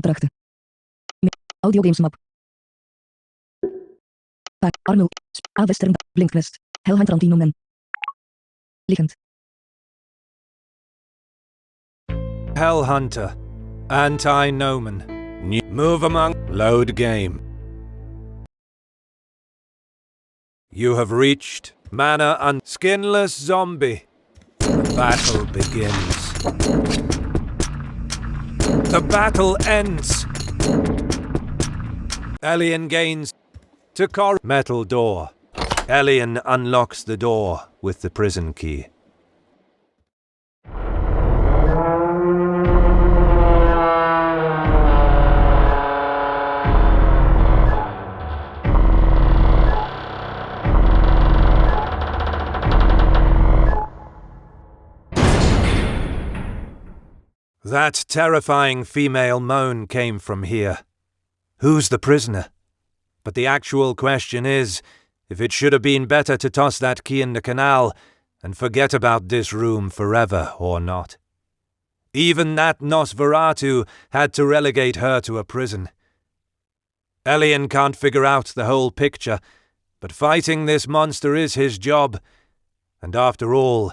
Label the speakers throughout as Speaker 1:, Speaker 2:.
Speaker 1: Opdrachten. Audio games map. Arnul. A Western. Blinkquest. Hellhunt Rantinomen. Liggend.
Speaker 2: Hellhunter. Anti-Nomen. Move among. Load game. You have reached Mana and Skinless Zombie. The battle begins. The battle ends. Elian gains to metal door. Elian unlocks the door with the prison key. That terrifying female moan came from here. Who's the prisoner? But the actual question is, if it should have been better to toss that key in the canal and forget about this room forever or not. Even that Nosferatu had to relegate her to a prison. Elian can't figure out the whole picture, but fighting this monster is his job. And after all,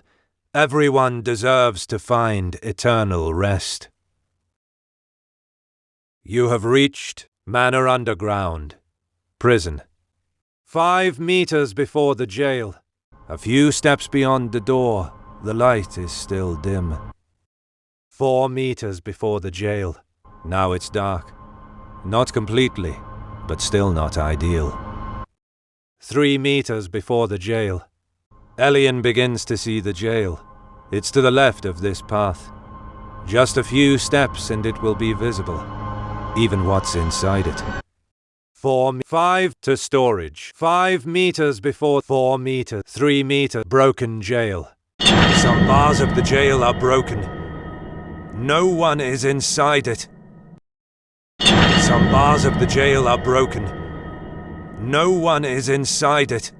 Speaker 2: everyone deserves to find eternal rest. You have reached Manor Underground. Prison. 5 meters before the jail. A few steps beyond the door, the light is still dim. 4 meters before the jail. Now it's dark. Not completely, but still not ideal. 3 meters before the jail. Elian begins to see the jail. It's to the left of this path. Just a few steps and it will be visible. Even what's inside it. 5 to storage. 5 meters before 4 meters. 3 meter broken jail. Some bars of the jail are broken. No one is inside it. Some bars of the jail are broken. No one is inside it.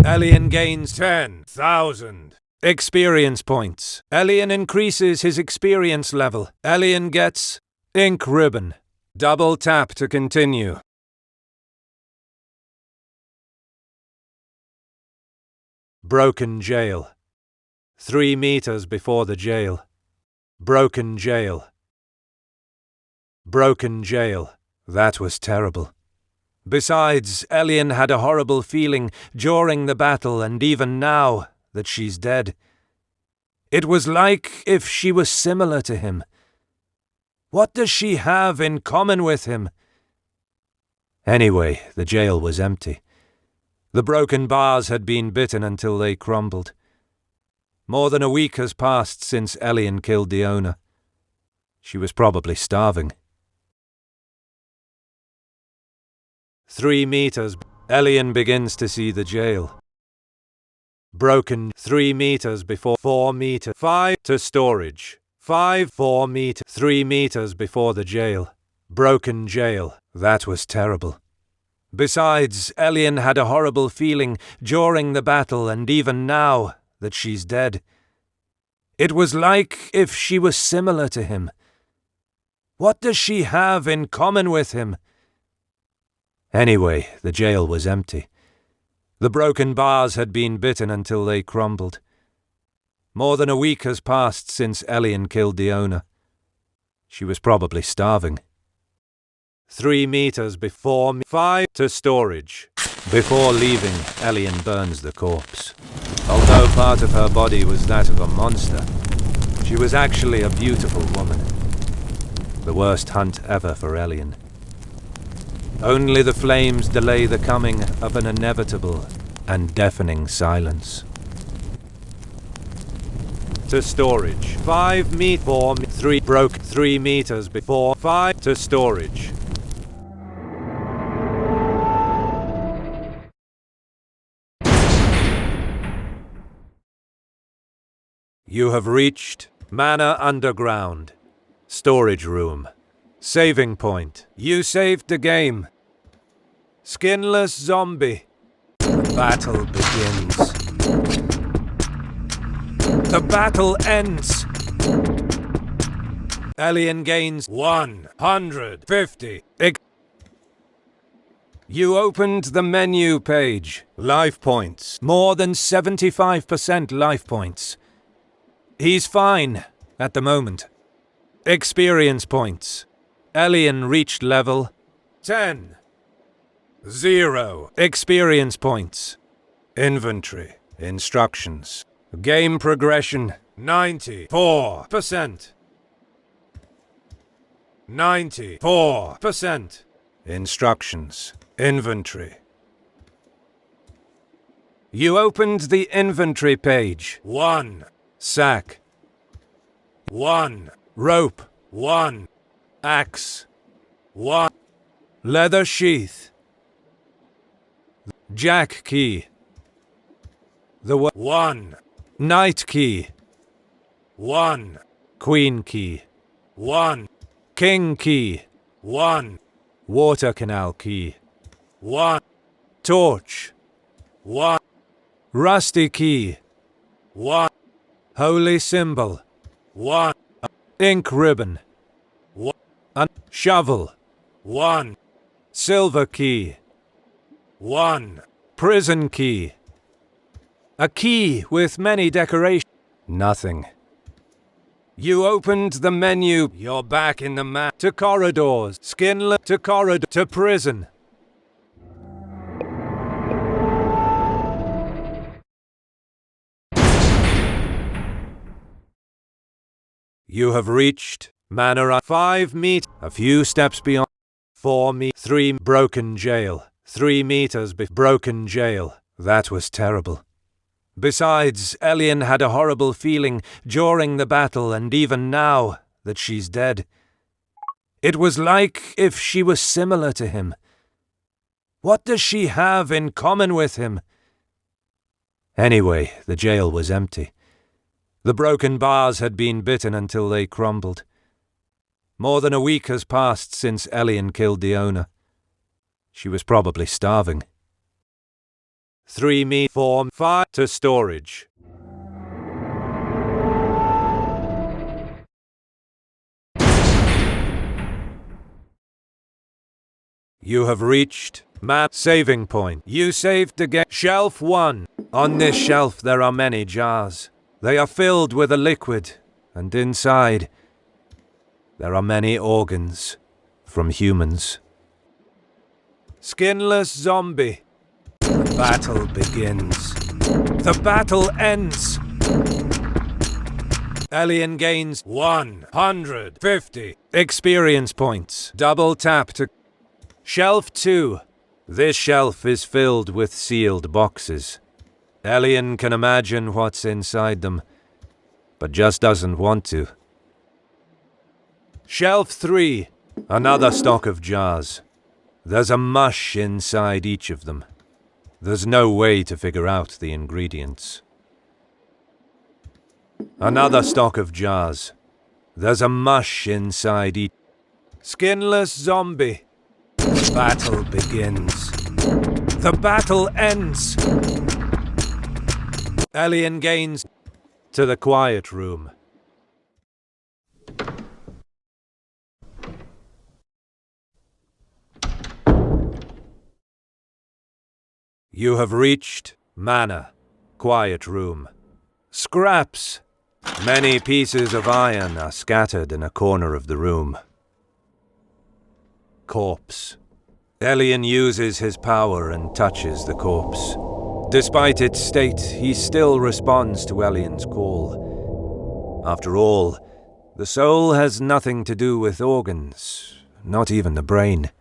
Speaker 2: Elian gains 10,000 experience points. Elian increases his experience level. Elian gets ink ribbon. Double tap to continue. Broken jail. 3 meters before the jail. Broken jail. Broken jail. That was terrible. Besides, Elian had a horrible feeling during the battle and even now that she's dead. It was like if she was similar to him. What does she have in common with him? Anyway, the jail was empty. The broken bars had been bitten until they crumbled. More than a week has passed since Elian killed the owner. She was probably starving. 3 meters. Elian begins to see the jail. Broken 3 meters before 4 meters. 5 to storage. 5 4 meters. 3 meters before the jail. Broken jail. That was terrible. Besides, Elian had a horrible feeling during the battle and even now that she's dead. It was like if she was similar to him. What does she have in common with him? Anyway, the jail was empty. The broken bars had been bitten until they crumbled. More than a week has passed since Elian killed the owner. She was probably starving. 3 meters before 5 to storage. Before leaving, Elian burns the corpse. Although part of her body was that of a monster, she was actually a beautiful woman. The worst hunt ever for Elian. Only the flames delay the coming of an inevitable and deafening silence. To storage. 5 meters. 4 3 broke 3 meters before 5 to storage. You have reached Manor Underground. Storage room. Saving point. You saved the game. Skinless zombie. The battle begins. The battle ends. Elian gains 150. You opened the menu page. Life points. More than 75% life points. He's fine at the moment. Experience points. Elian reached level 10. 0 experience points. Inventory. Instructions. Game progression 94%. 94%. Instructions. Inventory. You opened the inventory page. 1 sack. 1 rope. 1 axe. 1 leather sheath. Jack key. The 1 knight key. 1 queen key. 1 king key. 1 water canal key. 1 torch. 1 rusty key. 1 holy symbol. 1 ink ribbon. 1 shovel. 1 silver key. 1 prison key. A key with many decorations. Nothing. You opened the menu. You're back in the map. To corridors. Skinless. To corridor. To prison. You have reached Manor 5 meters. A few steps beyond. 4 meters. 3 broken jail. 3 meters broken jail. That was terrible. Besides, Elian had a horrible feeling during the battle and even now that she's dead. It was like if she was similar to him. What does she have in common with him? Anyway, the jail was empty. The broken bars had been bitten until they crumbled. More than a week has passed since Elian killed the owner. She was probably starving. 3 me 4 5 to storage. You have reached map saving point. You saved again. Shelf 1. On this shelf there are many jars. They are filled with a liquid, and inside there are many organs from humans. Skinless zombie. The battle begins. The battle ends. Alien gains 150 experience points. Double tap to Shelf 2. This shelf is filled with sealed boxes. Alien can imagine what's inside them, but just doesn't want to. Shelf 3. Another stock of jars. There's a mush inside each of them. There's no way to figure out the ingredients. Another stock of jars. There's a mush inside each. Skinless zombie. The battle begins. The battle ends. Alien gains to the quiet room. You have reached Manor, quiet room. Scraps. Many pieces of iron are scattered in a corner of the room. Corpse. Alien uses his power and touches the corpse. Despite its state, he still responds to Alien's call. After all, the soul has nothing to do with organs, not even the brain.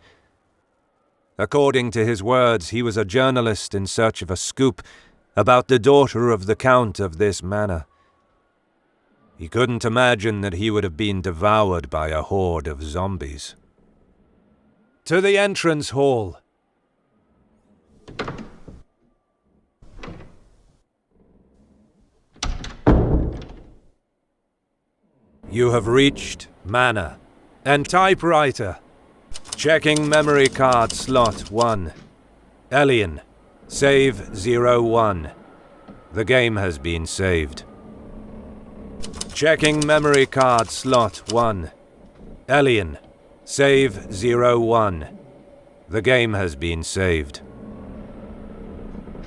Speaker 2: According to his words, he was a journalist in search of a scoop about the daughter of the Count of this manor. He couldn't imagine that he would have been devoured by a horde of zombies. To the entrance hall. You have reached Manor and typewriter. Checking memory card slot 1. Alien. Save 01. The game has been saved. Checking memory card slot 1. Alien. Save 01. The game has been saved.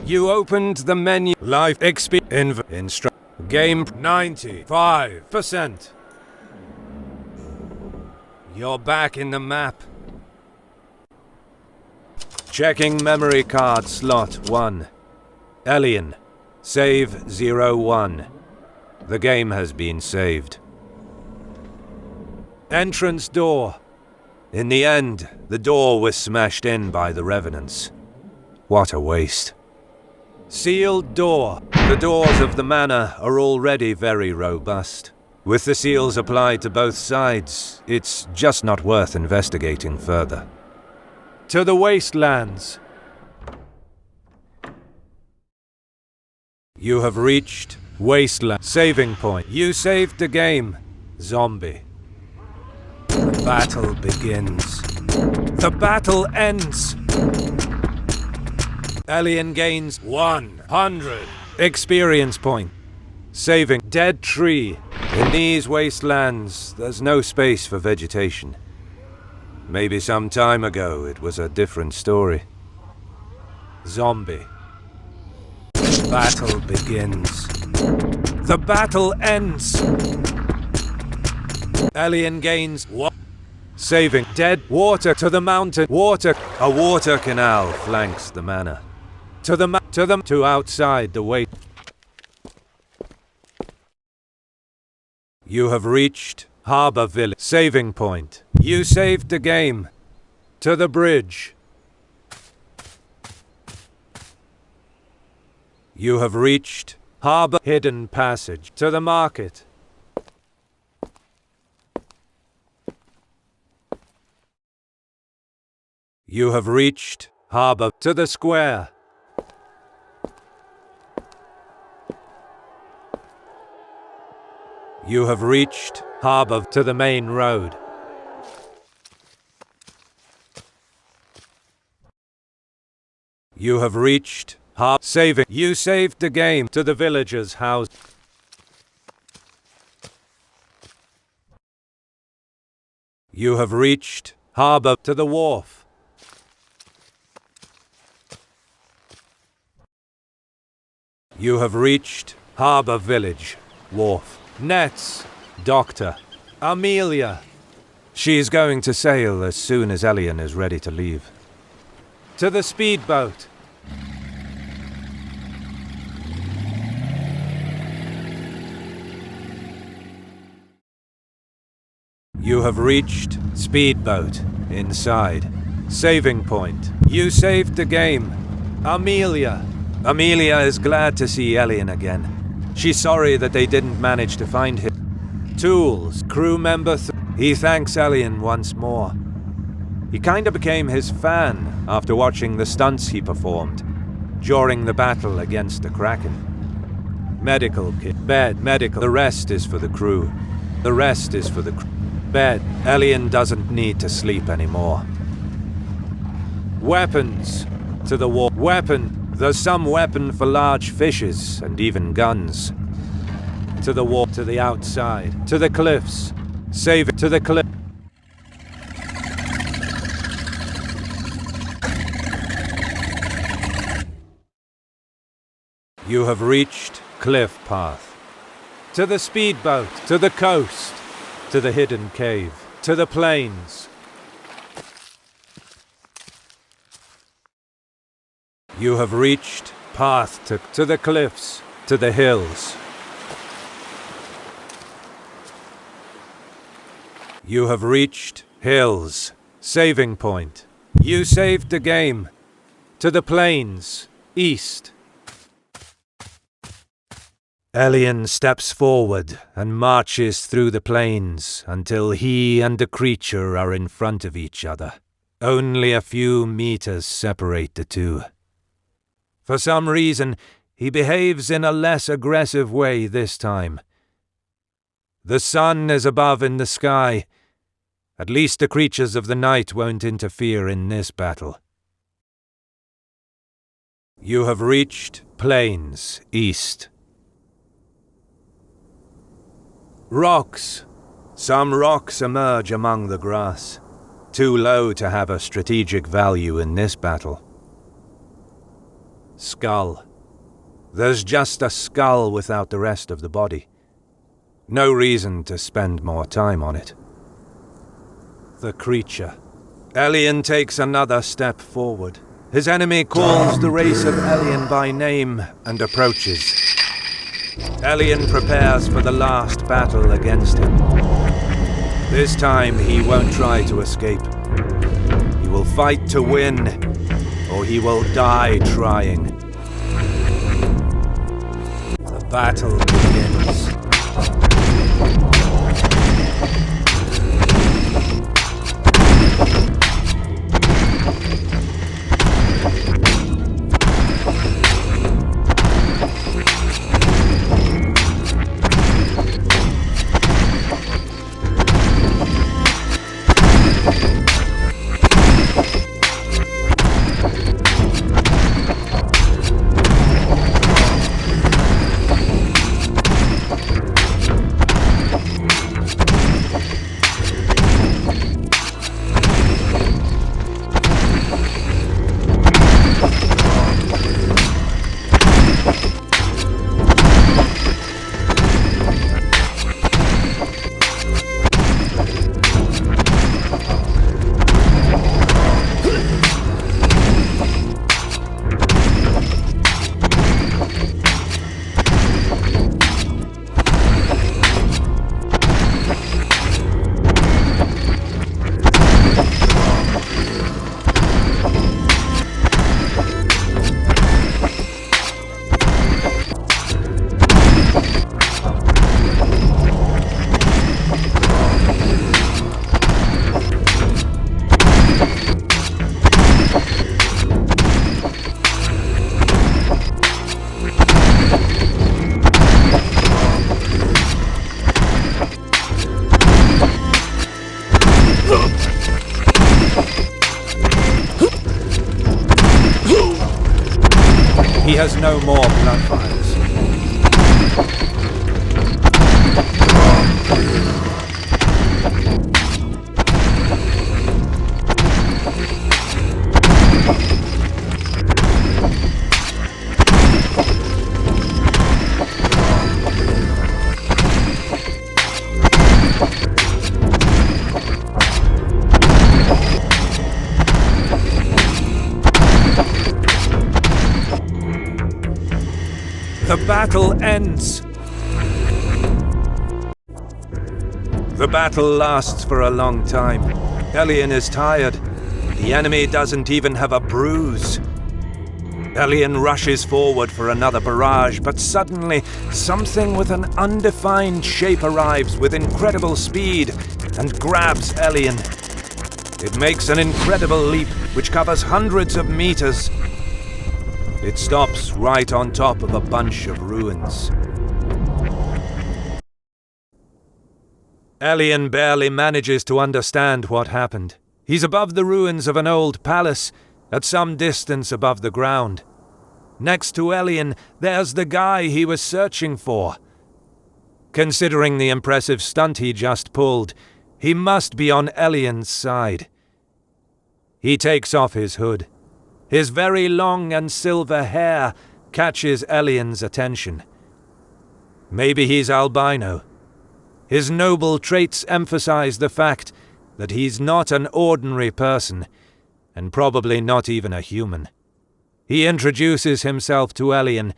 Speaker 2: You opened the menu. Life experience. Game 95%. You're back in the map. Checking memory card slot 1. Alien. Save 01. The game has been saved. Entrance door. In the end, the door was smashed in by the revenants. What a waste. Sealed door. The doors of the manor are already very robust. With the seals applied to both sides, it's just not worth investigating further. To the wastelands. You have reached Wasteland. Saving point. You saved the game, zombie. The battle begins. The battle ends. Alien gains 100 experience point. Saving dead tree. In these wastelands, there's no space for vegetation. Maybe some time ago it was a different story. Zombie. The battle begins. The battle ends. Alien gains what? Saving dead water to the mountain. Water. A water canal flanks the manor. To outside the way. You have reached Harbor Village. Saving point. You saved the game. To the bridge. You have reached Harbor Hidden Passage. To the market. You have reached Harbor to the square. You have reached Harbor to the main road. You have reached Saving. You saved the game to the villagers' house. You have reached harbor to the wharf. You have reached harbor village, wharf. Nets, doctor, Amelia. She is going to sail as soon as Elian is ready to leave. To the speedboat. You have reached speedboat inside. Saving point. You saved the game. Amelia. Amelia is glad to see Elian again. She's sorry that they didn't manage to find him. Tools, crew member he thanks Elian once more. He kinda became his fan after watching the stunts he performed during the battle against the Kraken. Medical kit. Bed. Medical. The rest is for the crew. The rest is for the crew. Bed. Elian doesn't need to sleep anymore. Weapons. To the war. Weapon. There's some weapon for large fishes and even guns. To the war. To the outside. To the cliffs. Save it. To the cliff. You have reached cliff path. To the speedboat. To the coast. To the hidden cave. To the plains. You have reached path to the cliffs, to the hills. You have reached hills, saving point. You saved the game. To the plains, east. Elian steps forward and marches through the plains until he and the creature are in front of each other. Only a few meters separate the two. For some reason, he behaves in a less aggressive way this time. The sun is above in the sky. At least the creatures of the night won't interfere in this battle. You have reached plains east. Rocks. Some rocks emerge among the grass, too low to have a strategic value in this battle. Skull. There's just a skull without the rest of the body. No reason to spend more time on it. The creature. Elian takes another step forward. His enemy calls the race of Elian by name and approaches. Elian prepares for the last battle against him. This time he won't try to escape. He will fight to win, or he will die trying. The battle begins. He has no more blood vials. The battle ends. The battle lasts for a long time. Elian is tired. The enemy doesn't even have a bruise. Elian rushes forward for another barrage, but suddenly something with an undefined shape arrives with incredible speed and grabs Elian. It makes an incredible leap which covers hundreds of meters. It stops right on top of a bunch of ruins. Elian barely manages to understand what happened. He's above the ruins of an old palace, at some distance above the ground. Next to Elian, there's the guy he was searching for. Considering the impressive stunt he just pulled, he must be on Elian's side. He takes off his hood. His very long and silver hair catches Elian's attention. Maybe he's albino. His noble traits emphasize the fact that he's not an ordinary person, and probably not even a human. He introduces himself to Elian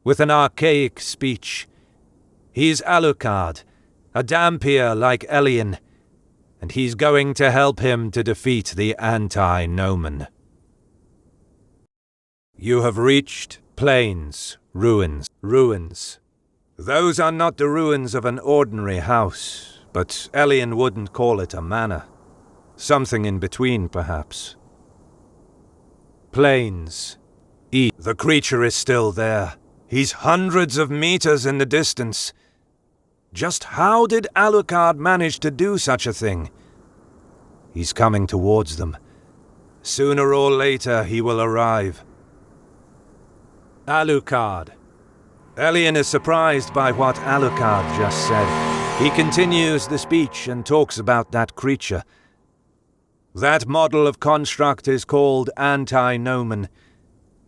Speaker 2: with an archaic speech. He's Alucard, a Dhampir like Elian, and he's going to help him to defeat the Anti-Nomen. You have reached Plains, ruins. Those are not the ruins of an ordinary house, but Elian wouldn't call it a manor. Something in between, perhaps. Plains. The creature is still there. He's hundreds of meters in the distance. Just how did Alucard manage to do such a thing? He's coming towards them. Sooner or later he will arrive. Alucard. Elian is surprised by what Alucard just said. He continues the speech and talks about that creature. That model of construct is called Anti-Nomen,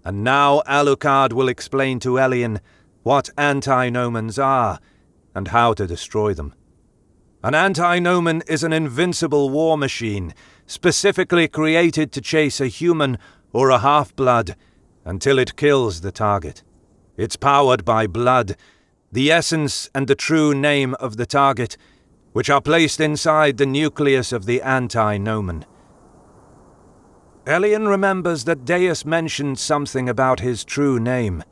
Speaker 2: and now Alucard will explain to Elian what Anti-Nomens are and how to destroy them. An Anti-Nomen is an invincible war machine, specifically created to chase a human or a half-blood until it kills the target. It's powered by blood, the essence and the true name of the target, which are placed inside the nucleus of the Anti-Nomen. Elian remembers that Deus mentioned something about his true name.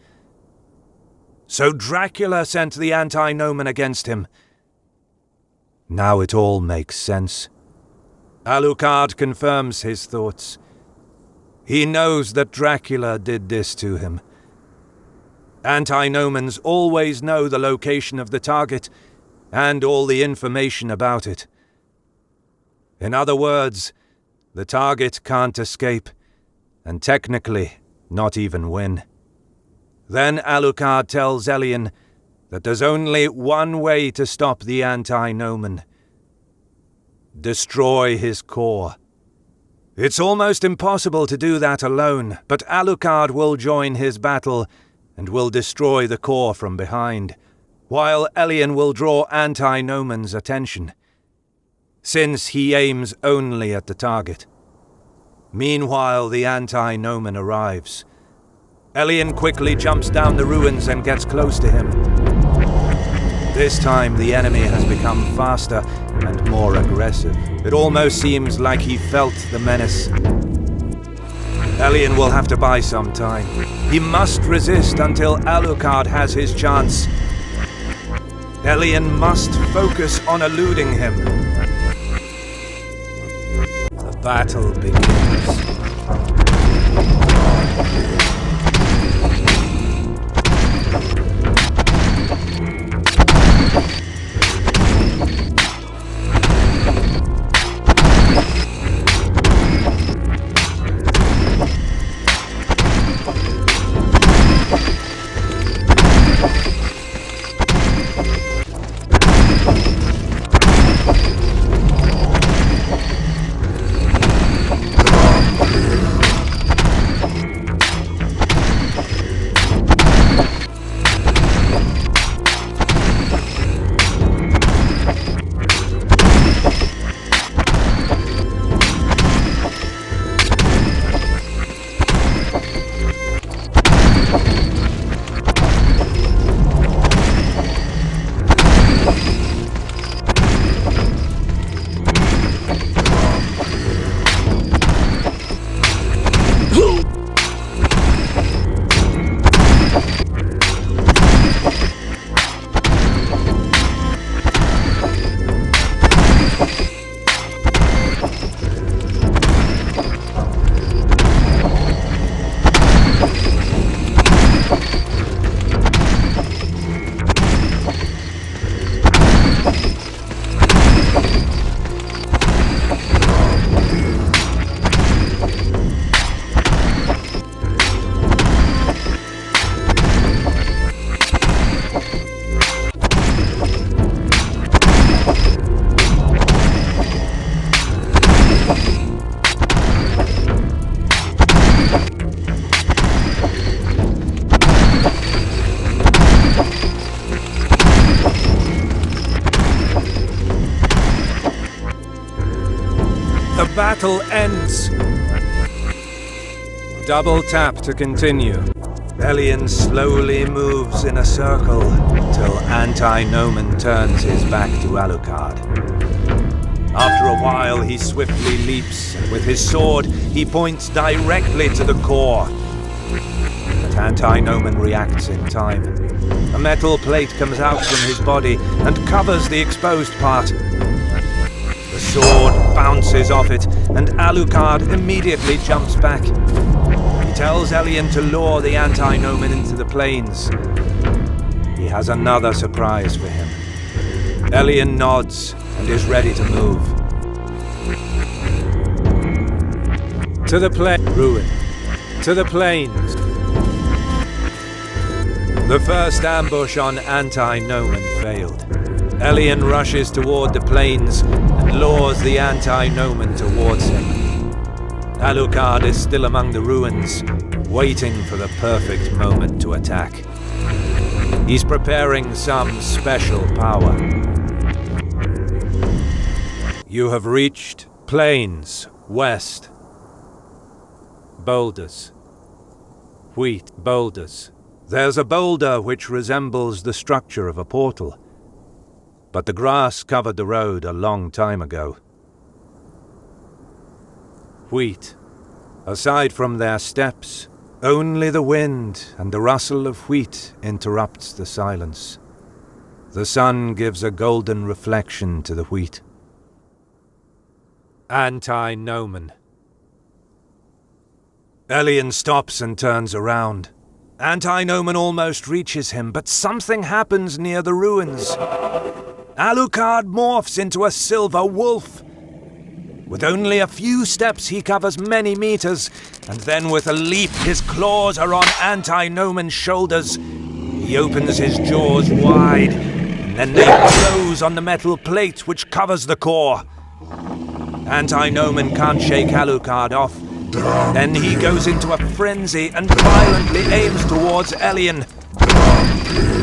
Speaker 2: So Dracula sent the Anti-Nomen against him. Now it all makes sense. Alucard confirms his thoughts. He knows that Dracula did this to him. Anti-Nomens always know the location of the target and all the information about it. In other words, the target can't escape, and technically not even win. Then Alucard tells Elian that there's only one way to stop the Anti-Nomen. Destroy his core. It's almost impossible to do that alone, but Alucard will join his battle and will destroy the core from behind, while Elian will draw Anti-Nomen's attention, since he aims only at the target. Meanwhile, the Anti-Nomen arrives. Elian quickly jumps down the ruins and gets close to him. This time, the enemy has become faster and more aggressive. It almost seems like he felt the menace. Elian will have to buy some time. He must resist until Alucard has his chance. Elian must focus on eluding him. The battle begins. The battle ends. Double tap to continue. Elian slowly moves in a circle till Anti-Nomen turns his back to Alucard. After a while, he swiftly leaps, and with his sword, he points directly to the core. But Anti-Nomen reacts in time. A metal plate comes out from his body and covers the exposed part. The sword bounces off it, and Alucard immediately jumps back. He tells Elian to lure the Anti-Nomen into the plains. He has another surprise for him. Elian nods and is ready to move. To the ruin. To the plains. The first ambush on Anti-Nomen failed. Elian rushes toward the plains and lures the Anti-Nomen towards him. Alucard is still among the ruins, waiting for the perfect moment to attack. He's preparing some special power. You have reached plains west. Boulders. Wheat boulders. There's a boulder which resembles the structure of a portal. But the grass covered the road a long time ago. Wheat. Aside from their steps, only the wind and the rustle of wheat interrupts the silence. The sun gives a golden reflection to the wheat. Anti-Nomen. Elian stops and turns around. Anti-Nomen almost reaches him, but something happens near the ruins. Alucard morphs into a silver wolf. With only a few steps, he covers many meters, and then with a leap, his claws are on Anti-Nomen's shoulders. He opens his jaws wide, and then they close on the metal plate which covers the core. Anti-Nomen can't shake Alucard off. Then he goes into a frenzy and violently aims towards Elian.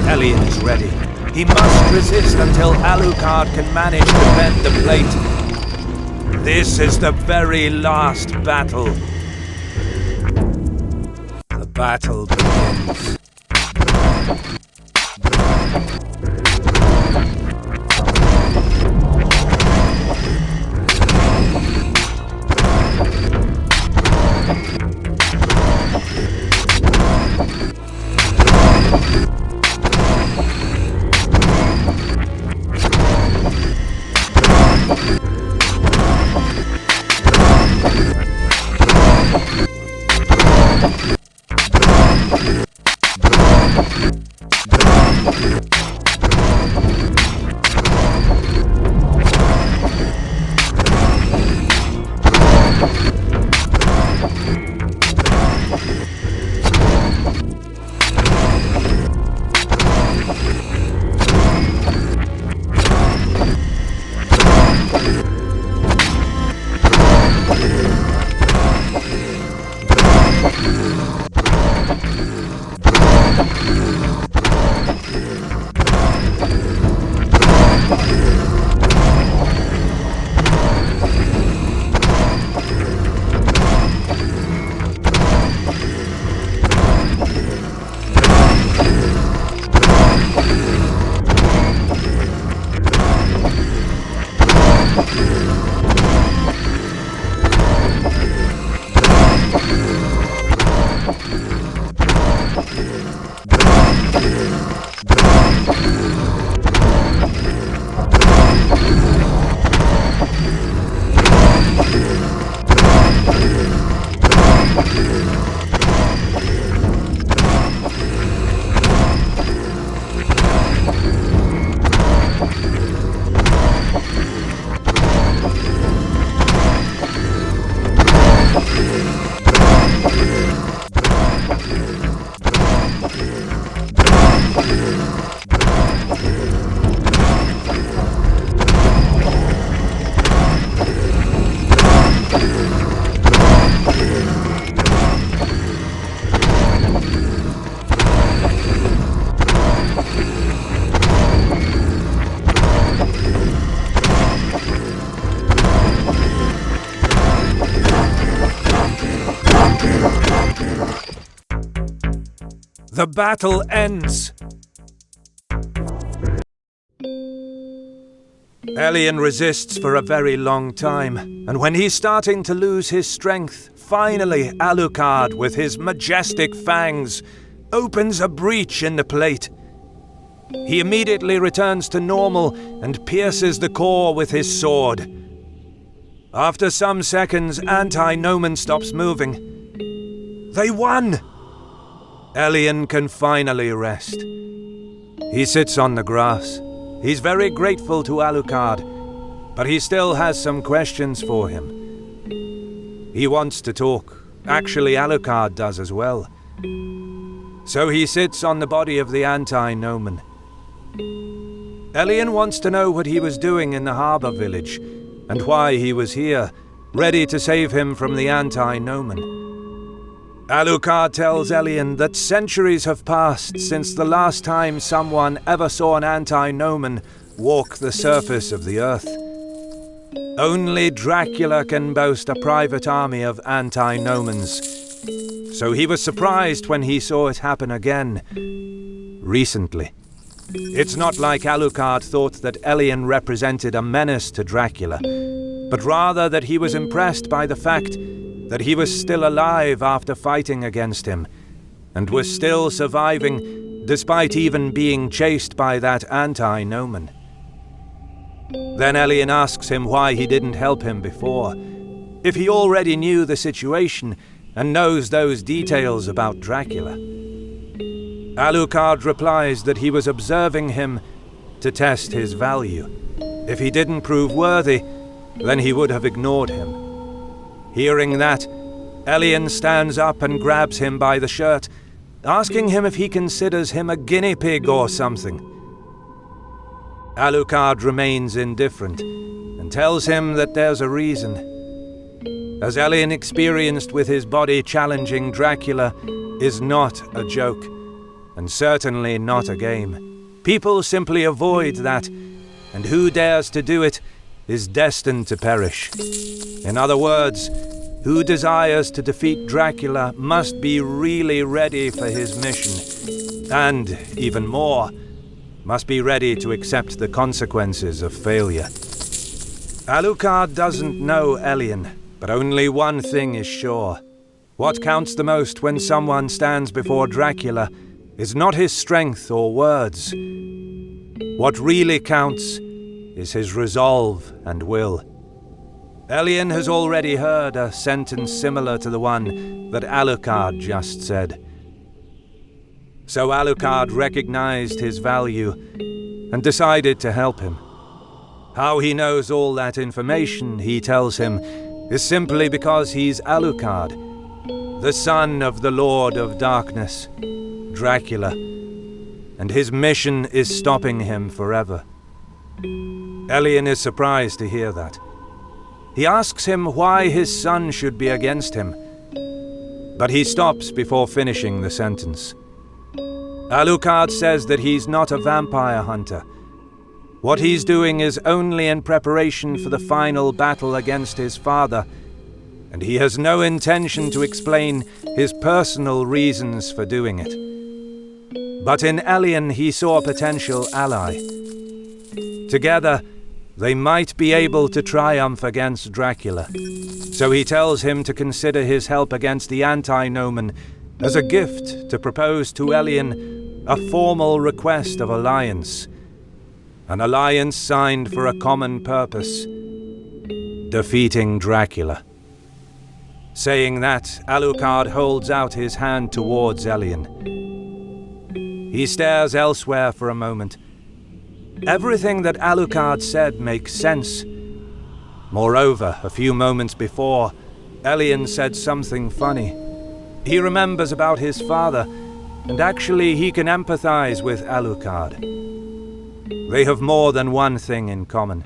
Speaker 2: Elian is ready. He must resist until Alucard can manage to bend the plate. This is the very last battle. The battle begins. The battle ends. Elian resists for a very long time, and when he's starting to lose his strength, finally Alucard, with his majestic fangs, opens a breach in the plate. He immediately returns to normal and pierces the core with his sword. After some seconds, Anti-Nomen stops moving. They won! Elian can finally rest. He sits on the grass. He's very grateful to Alucard, but he still has some questions for him. He wants to talk. Actually, Alucard does as well. So he sits on the body of the Anti-Nomen. Elian wants to know what he was doing in the harbor village, and why he was here, ready to save him from the Anti-Nomen. Alucard tells Elian that centuries have passed since the last time someone ever saw an Anti-Nomen walk the surface of the earth. Only Dracula can boast a private army of Anti-Nomens, so he was surprised when he saw it happen again, recently. It's not like Alucard thought that Elian represented a menace to Dracula, but rather that he was impressed by the fact that he was still alive after fighting against him, and was still surviving despite even being chased by that Anti-Nomen. Then Elian asks him why he didn't help him before, if he already knew the situation and knows those details about Dracula. Alucard replies that he was observing him to test his value. If he didn't prove worthy, then he would have ignored him. Hearing that, Elian stands up and grabs him by the shirt, asking him if he considers him a guinea pig or something. Alucard remains indifferent and tells him that there's a reason. As Elian experienced with his body challenging Dracula is not a joke, and certainly not a game. People simply avoid that, and who dares to do it is destined to perish. In other words, who desires to defeat Dracula must be really ready for his mission, and, even more, must be ready to accept the consequences of failure. Alucard doesn't know Elian, but only one thing is sure. What counts the most when someone stands before Dracula is not his strength or words. What really counts is his resolve and will. Elian has already heard a sentence similar to the one that Alucard just said. So Alucard recognized his value and decided to help him. How he knows all that information, he tells him, is simply because he's Alucard, the son of the Lord of Darkness, Dracula, and his mission is stopping him forever. Elian is surprised to hear that. He asks him why his son should be against him, but he stops before finishing the sentence. Alucard says that he's not a vampire hunter. What he's doing is only in preparation for the final battle against his father, and he has no intention to explain his personal reasons for doing it. But in Elien he saw a potential ally. Together, they might be able to triumph against Dracula. So he tells him to consider his help against the anti-Nomen as a gift to propose to Elien a formal request of alliance. An alliance signed for a common purpose: defeating Dracula. Saying that, Alucard holds out his hand towards Elien. He stares elsewhere for a moment. Everything that Alucard said makes sense. Moreover, a few moments before, Elien said something funny. He remembers about his father, and actually he can empathize with Alucard. They have more than one thing in common.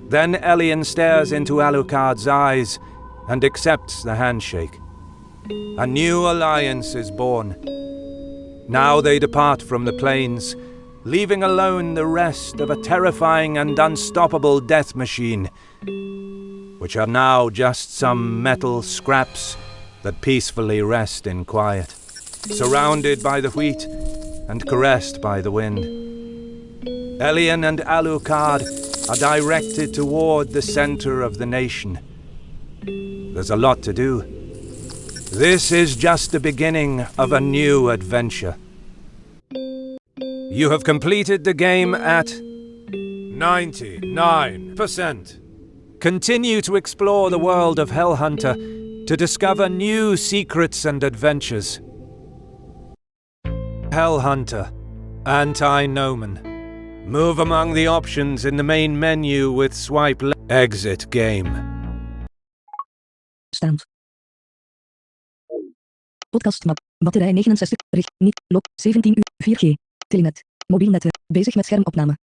Speaker 2: Then Elien stares into Alucard's eyes and accepts the handshake. A new alliance is born. Now they depart from the plains, leaving alone the rest of a terrifying and unstoppable death machine, which are now just some metal scraps that peacefully rest in quiet, surrounded by the wheat and caressed by the wind. Elien and Alucard are directed toward the center of the nation. There's a lot to do. This is just the beginning of a new adventure. You have completed the game at 99%. Continue to explore the world of Hellhunter to discover new secrets and adventures. Hellhunter, Anti-Nomen. Move among the options in the main menu with swipe left. Exit game.
Speaker 1: Staand. Podcastmap. Batterij 69. Niet. Lok. 17 uur. 4G. Telenet. Mobielnetten. Bezig met schermopname.